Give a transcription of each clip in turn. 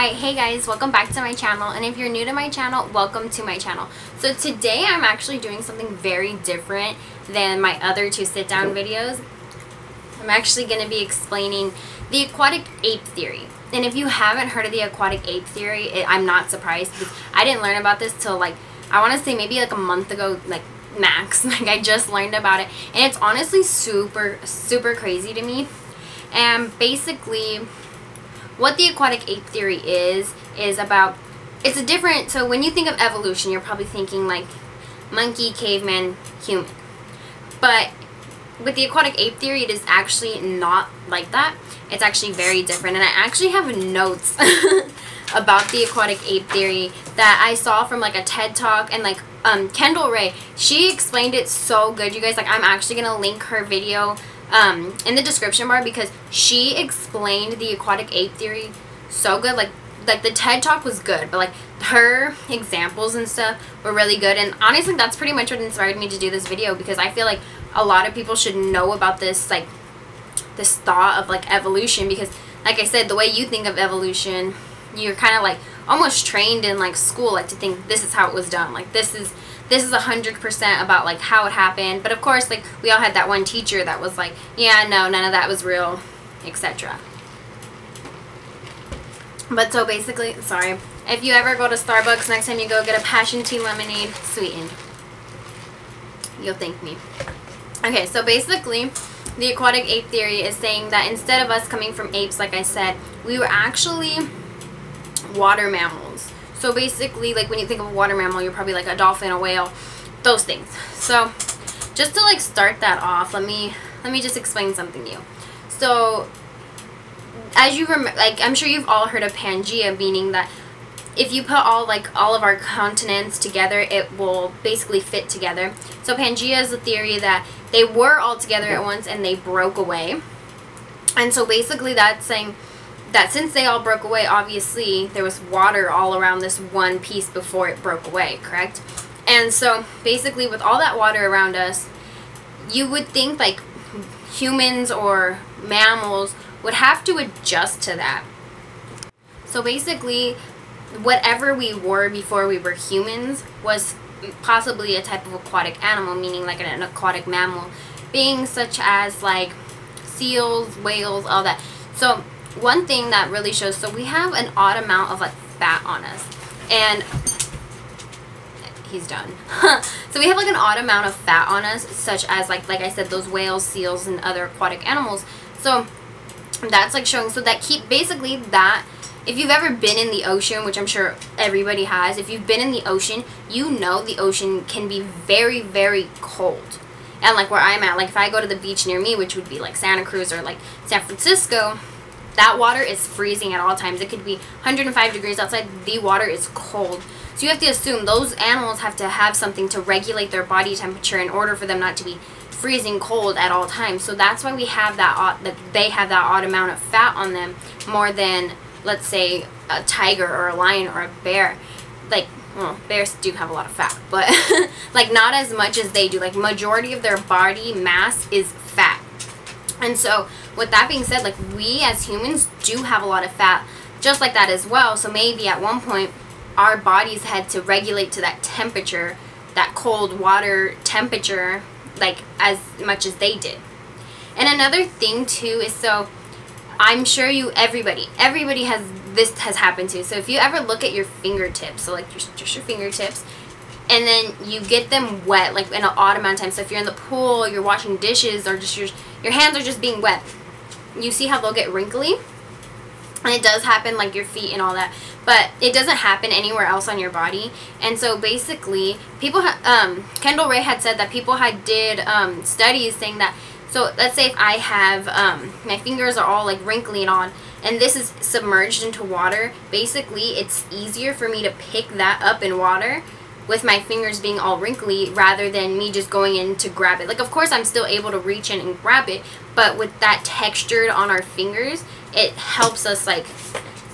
Alright, hey guys, welcome back to my channel, and if you're new to my channel, welcome to my channel. So today I'm actually doing something very different than my other two sit-down videos. I'm actually going to be explaining the aquatic ape theory. And if you haven't heard of the aquatic ape theory, I'm not surprised, because I didn't learn about this till I want to say maybe a month ago, max. I just learned about it, and it's honestly super crazy to me. And basically what the aquatic ape theory is about, it's a different, so when you think of evolution, you're probably thinking like monkey, caveman, human. But with the aquatic ape theory, it is actually not like that. It's actually very different. And I actually have notes about the aquatic ape theory that I saw from like a TED Talk, and Kendall Ray, she explained it so good, you guys. I'm actually going to link her video in the description bar, because she explained the aquatic ape theory so good. Like the TED Talk was good, but her examples and stuff were really good. And honestly, that's pretty much what inspired me to do this video, because I feel like a lot of people should know about this this thought of evolution, because like I said, the way you think of evolution, you're kind of almost trained in school to think this is how it was done, this is 100% about how it happened. But of course, we all had that one teacher that was yeah, no, none of that was real, etc. But so basically, sorry, if you ever go to Starbucks, next time you go, get a passion tea lemonade sweetened, you'll thank me. Okay, so basically the aquatic ape theory is saying that instead of us coming from apes, like I said, we were actually water mammals. So basically, when you think of a water mammal, you're probably a dolphin, a whale, those things. So just to start that off, let me just explain something to you. So as you remember, I'm sure you've all heard of Pangea, meaning that if you put all of our continents together, it will basically fit together. So Pangea is the theory that they were all together at once and they broke away. And so basically that's saying that since they all broke away, obviously there was water all around this one piece before it broke away, correct? And so basically with all that water around us, you would think humans or mammals would have to adjust to that. So basically, whatever we were before we were humans was possibly a type of aquatic animal, meaning an aquatic mammal, beings such as seals, whales, all that. So one thing that really shows, so we have an odd amount of fat on us, and he's done. So we have an odd amount of fat on us, such as like I said, those whales, seals, and other aquatic animals. So that's showing, so that basically that, if you've ever been in the ocean, which I'm sure everybody has, if you've been in the ocean, you know the ocean can be very cold. And where I'm at, if I go to the beach near me, which would be Santa Cruz or San Francisco, that water is freezing at all times. It could be 105 degrees outside. The water is cold. So you have to assume those animals have to have something to regulate their body temperature in order for them not to be freezing cold at all times. So that's why we have that they have that odd amount of fat on them, more than, let's say, a tiger or a lion or a bear. Well, bears do have a lot of fat, but not as much as they do. Majority of their body mass is fat. And so with that being said, we as humans do have a lot of fat just like that as well. So maybe at one point our bodies had to regulate to that temperature, that cold water temperature, as much as they did. And another thing too is, so I'm sure everybody has happened to. So if you ever look at your fingertips, so just your fingertips, and then you get them wet in an odd amount of time. So if you're in the pool, you're washing dishes, or just your hands are just being wet, you see how they'll get wrinkly? And it does happen your feet and all that, but it doesn't happen anywhere else on your body. And so basically people Kendall Ray had said that people did studies saying that, so let's say if I have my fingers are all wrinkly and on, and this is submerged into water, basically it's easier for me to pick that up in water with my fingers being all wrinkly, rather than me just going in to grab it. Of course I'm still able to reach in and grab it, but with that textured on our fingers, it helps us,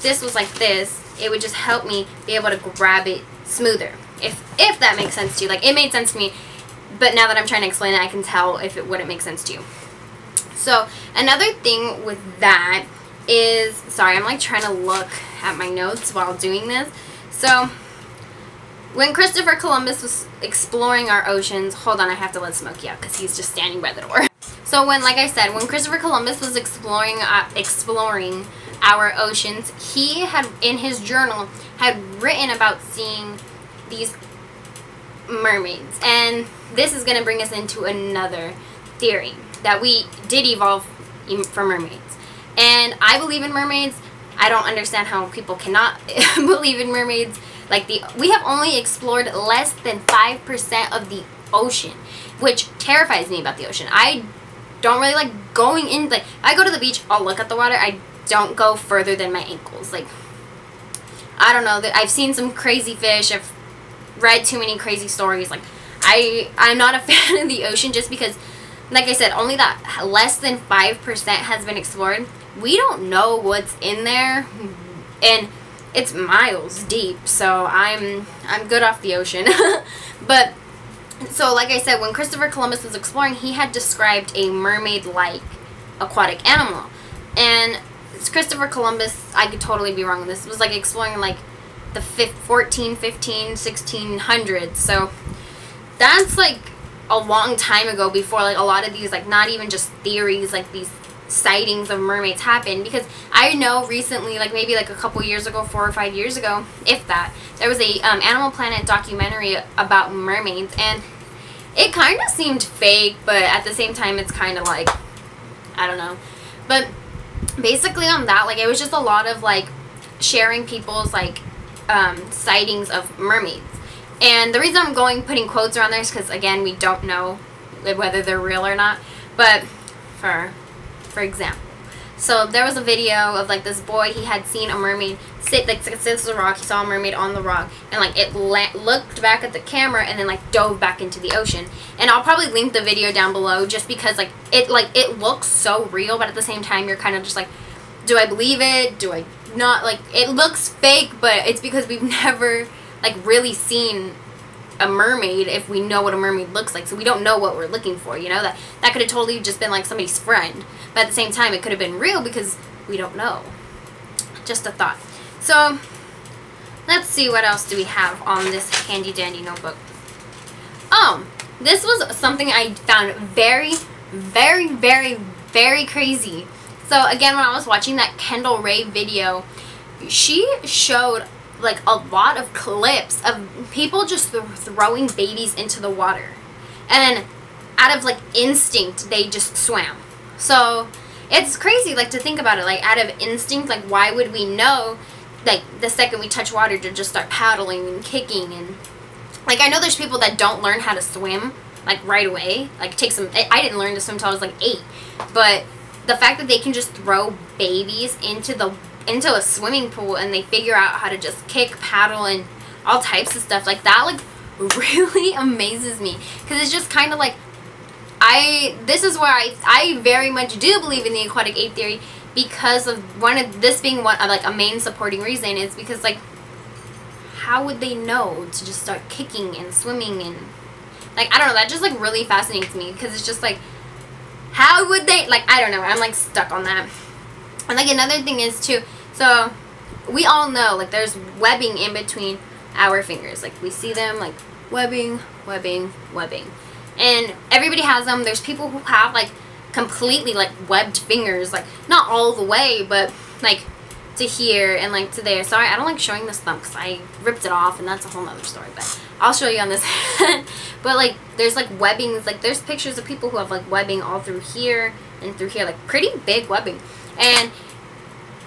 this was this, it would just help me be able to grab it smoother, if that makes sense to you. It made sense to me, but now that I'm trying to explain it, I can tell if it wouldn't make sense to you. So another thing with that is, sorry, I'm like trying to look at my notes while doing this. So when Christopher Columbus was exploring our oceans, hold on, I have to let Smokey out because he's just standing by the door. So when, like I said, when Christopher Columbus was exploring our oceans, he had, in his journal, had written about seeing these mermaids. And this is going to bring us into another theory, that we did evolve from mermaids. And I believe in mermaids. I don't understand how people cannot believe in mermaids. Like, we have only explored less than 5% of the ocean, which terrifies me about the ocean. I don't really like going in. Like, I go to the beach, I'll look at the water. I don't go further than my ankles. Like, I don't know. I've seen some crazy fish. I've read too many crazy stories. Like, I'm not a fan of the ocean just because, like I said, only that less than 5% has been explored. We don't know what's in there, and it's miles deep. So I'm good off the ocean. But so, like I said, when Christopher Columbus was exploring, he had described a mermaid-like aquatic animal. And Christopher Columbus, I could totally be wrong on this, was like exploring like the 14, 15, 1600s. So that's like a long time ago, before like a lot of these, like, not even just theories, like these sightings of mermaids happened. Because I know recently, like maybe like a couple years ago, 4 or 5 years ago, if that, there was a Animal Planet documentary about mermaids, and it kind of seemed fake, but at the same time it's kind of like, I don't know. But basically on that, like, it was just a lot of like sharing people's like sightings of mermaids. And the reason I'm putting quotes around there is because, again, we don't know whether they're real or not. But for example, so there was a video of like this boy. He had seen a mermaid sit on the rock. He saw a mermaid on the rock, and like it looked back at the camera and then like dove back into the ocean. And I'll probably link the video down below, just because like it looks so real, but at the same time you're kind of just like, do I believe it? Do I not? Like, it looks fake, but it's because we've never like really seen a mermaid, if we know what a mermaid looks like. So we don't know what we're looking for, you know. That could have totally just been like somebody's friend, but at the same time it could have been real because we don't know. Just a thought. So let's see, what else do we have on this handy dandy notebook. Oh, this was something I found very, very, very, very crazy. So again, when I was watching that Kendall Rae video, she showed like a lot of clips of people just throwing babies into the water, and then out of like instinct they just swam. So it's crazy, like, to think about it, like, out of instinct, like, why would we know, like, the second we touch water to just start paddling and kicking? And like, I know there's people that don't learn how to swim like right away. Like, I didn't learn to swim until I was like 8, but the fact that they can just throw babies into a swimming pool and they figure out how to just kick, paddle, and all types of stuff like that, like, really amazes me. Because it's just kind of like, this is where I very much do believe in the aquatic ape theory, because of this being like a main supporting reason, is because, like, how would they know to just start kicking and swimming? And like, I don't know, that just like really fascinates me, because it's just like, how would they, like, I don't know, I'm like stuck on that. And like, another thing is too, so we all know, like, there's webbing in between our fingers. Like, we see them, like, webbing, webbing, webbing. And everybody has them. There's people who have, like, completely, like, webbed fingers. Like, not all the way, but, like, to here and, like, to there. Sorry, I don't like showing this thumb because I ripped it off, and that's a whole nother story. But I'll show you on this. But, like, there's, like, webbings. Like, there's pictures of people who have, like, webbing all through here and through here. Like, pretty big webbing. And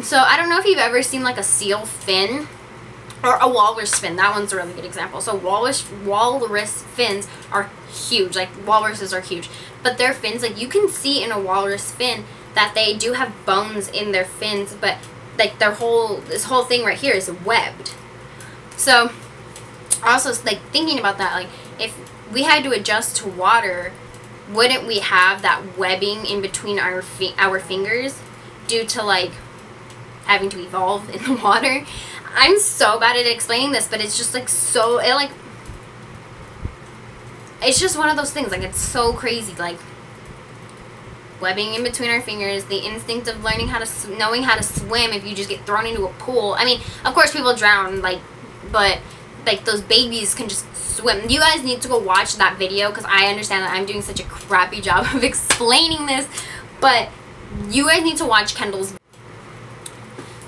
so I don't know if you've ever seen like a seal fin or a walrus fin. That one's a really good example. So walrus fins are huge. Like, walruses are huge, but their fins, like, you can see in a walrus fin that they do have bones in their fins, but like this whole thing right here is webbed. So also, like, thinking about that, like, if we had to adjust to water, wouldn't we have that webbing in between our fingers due to, like, having to evolve in the water? I'm so bad at explaining this, but it's just like it's just one of those things. Like, it's so crazy. Like, webbing in between our fingers, the instinct of learning how to knowing how to swim if you just get thrown into a pool. I mean, of course people drown, like, but like those babies can just swim. You guys need to go watch that video, because I understand that I'm doing such a crappy job of explaining this, but you guys need to watch Kendall's.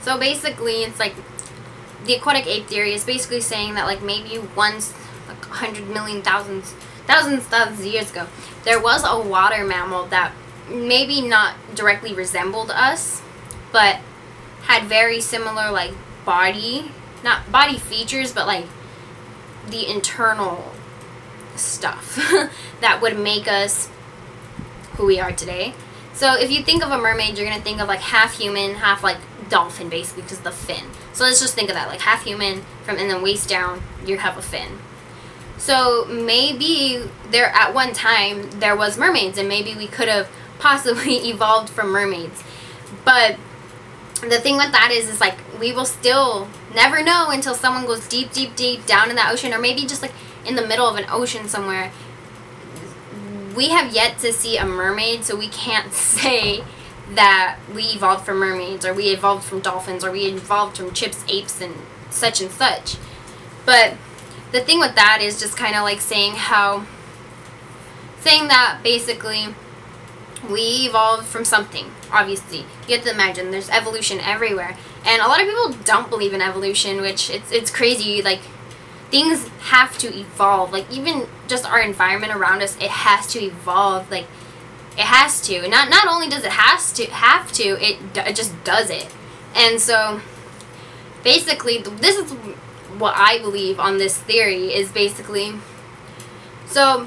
So basically, it's like the aquatic ape theory is basically saying that like maybe once, like 100 million thousands of years ago, there was a water mammal that maybe not directly resembled us, but had very similar like not body features, but like the internal stuff that would make us who we are today. So if you think of a mermaid, you're gonna think of like half human, half like dolphin, basically, because of the fin. So let's just think of that, like half human, and then waist down you have a fin. So maybe there at one time there was mermaids, and maybe we could have possibly evolved from mermaids. But the thing with that is like we will still never know until someone goes deep down in that ocean, or maybe just like in the middle of an ocean somewhere. We have yet to see a mermaid, so we can't say that we evolved from mermaids, or we evolved from dolphins, or we evolved from chimps, apes, and such and such. But the thing with that is just kind of like saying that basically we evolved from something. Obviously, you have to imagine there's evolution everywhere, and a lot of people don't believe in evolution, which it's crazy. Like, things have to evolve. Like, even just our environment around us, it has to evolve. Like, it has to. Not only does it have to, it just does it. And so basically, this is what I believe on this theory is basically, so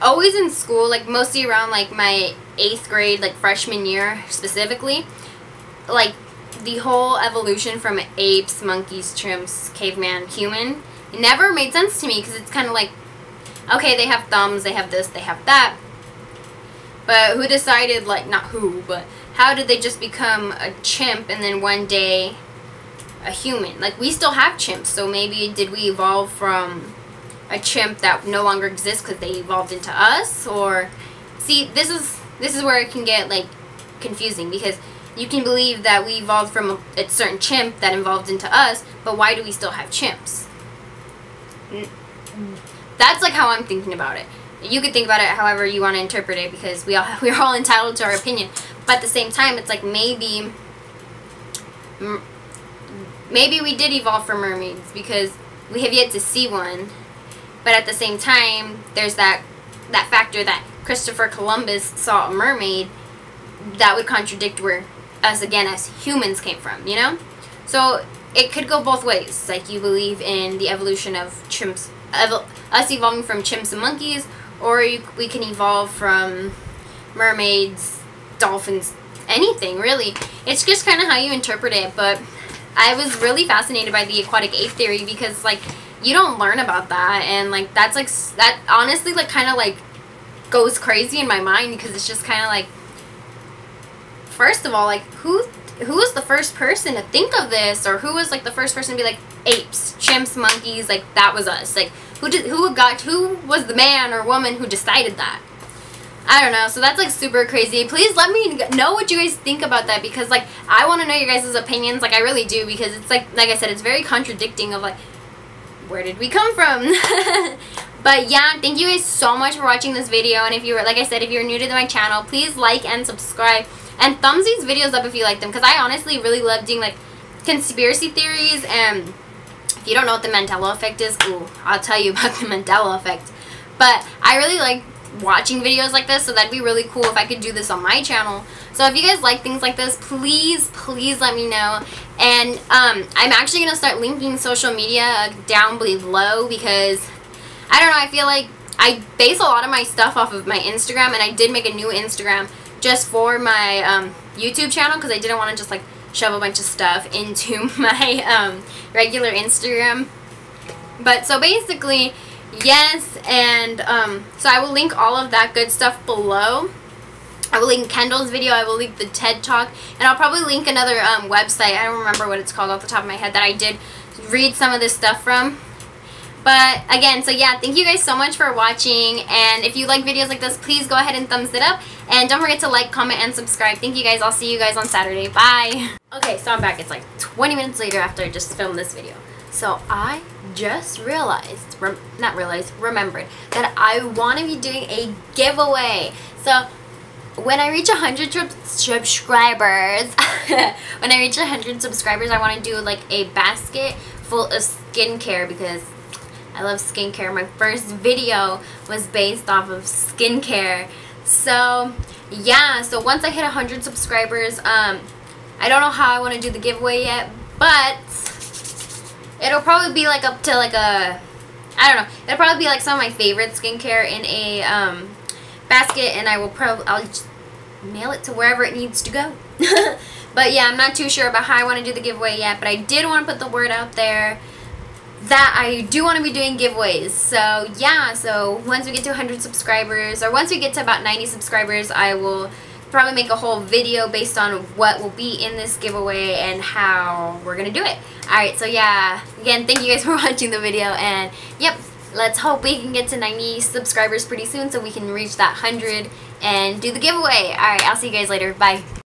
always in school, like mostly around like my 8th grade, like freshman year specifically, like the whole evolution from apes, monkeys, chimps, caveman, human, it never made sense to me, because it's kind of like, okay, they have thumbs, they have this, they have that, but who decided, like, not who, but how did they just become a chimp and then one day a human? Like, we still have chimps, so maybe did we evolve from a chimp that no longer exists because they evolved into us? Or, see, this is where it can get like confusing, because you can believe that we evolved from a certain chimp that evolved into us, but why do we still have chimps? That's like how I'm thinking about it. You could think about it however you want to interpret it, because we're all entitled to our opinion. But at the same time, it's like maybe we did evolve from mermaids, because we have yet to see one. But at the same time, there's that factor that Christopher Columbus saw a mermaid that would contradict where us, again, as humans came from, you know? So it could go both ways. Like, you believe in the evolution of chimps, us evolving from chimps and monkeys, or we can evolve from mermaids, dolphins, anything, really. It's just kind of how you interpret it. But I was really fascinated by the aquatic ape theory, because, like, you don't learn about that, and, like, that's, like, that honestly, like, kind of, like, goes crazy in my mind, because it's just kind of, like, first of all, like, who was the first person to think of this, or who was, like, the first person to be like, apes, chimps, monkeys, like, that was us, like, who was the man or woman who decided that? I don't know. So that's like super crazy. Please let me know what you guys think about that, because like I want to know your guys' opinions. Like, I really do, because it's like I said, it's very contradicting of like, where did we come from? But yeah, thank you guys so much for watching this video. And if you were, like I said, if you're new to my channel, please like and subscribe, and thumbs these videos up if you like them, because I honestly really love doing like conspiracy theories. And if you don't know what the Mandela effect is, ooh, I'll tell you about the Mandela effect. But I really like watching videos like this, so that'd be really cool if I could do this on my channel. So if you guys like things like this, please let me know. And I'm actually gonna start linking social media down below, because I don't know, I feel like I base a lot of my stuff off of my Instagram, and I did make a new Instagram just for my YouTube channel, because I didn't want to just like shove a bunch of stuff into my regular Instagram. But so basically, yes, and so I will link all of that good stuff below. I will link Kendall's video, I will link the TED Talk, and I'll probably link another website, I don't remember what it's called off the top of my head, that I did read some of this stuff from. But again, so yeah, thank you guys so much for watching, and if you like videos like this, please go ahead and thumbs it up, and don't forget to like, comment, and subscribe. Thank you guys. I'll see you guys on Saturday. Bye. Okay, so I'm back. It's like 20 minutes later after I just filmed this video. So I just realized, remembered that I want to be doing a giveaway. So when I reach 100 subscribers, when I reach 100 subscribers, I want to do like a basket full of skincare, because I love skincare. My first video was based off of skincare. So yeah, so once I hit 100 subscribers, I don't know how I want to do the giveaway yet, but it'll probably be like up to like a, I don't know, it'll probably be like some of my favorite skincare in a basket, and I'll just mail it to wherever it needs to go. But yeah, I'm not too sure about how I want to do the giveaway yet, but I did want to put the word out there that I do want to be doing giveaways. So yeah, so once we get to 100 subscribers, or once we get to about 90 subscribers, I will probably make a whole video based on what will be in this giveaway and how we're gonna do it. Alright, so yeah, again, thank you guys for watching the video, and yep, let's hope we can get to 90 subscribers pretty soon so we can reach that 100 and do the giveaway. Alright, I'll see you guys later. Bye.